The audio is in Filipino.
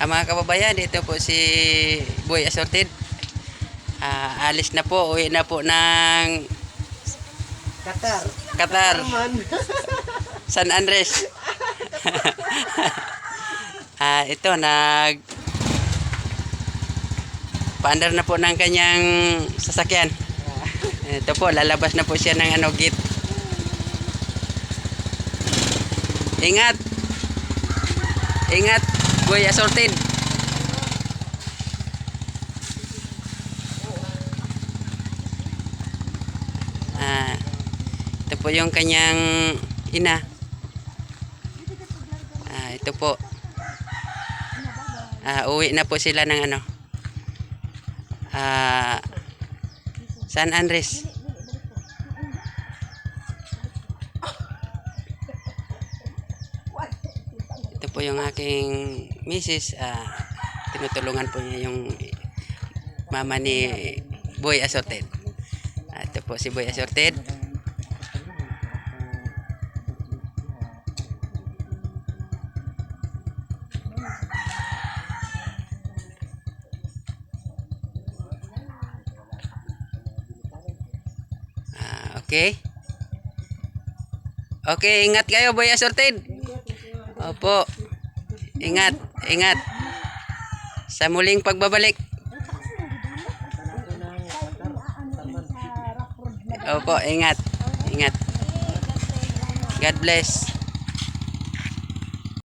Mga kababayan, dito po si Boy Assorted. Alis na po, uwi na po ng Qatar. San Andres. Ito, paandar na po ng kanyang sasakyan. Ito po, lalabas na po siya ng gate. Ingat. Ingat, Boy Assorted. Ito po yung kanyang ina. Ito po. Uwi na po sila ng San Andres. Ito po yung aking misis. Tinutulungan po niya yung mama ni Boy Assorted. Ito po si Boy Assorted. Okay. Okay, ingat kayo, Boy Assorted. Opo. Ingat, ingat. Sa muling pagbabalik. Opo, ingat. Ingat. God bless.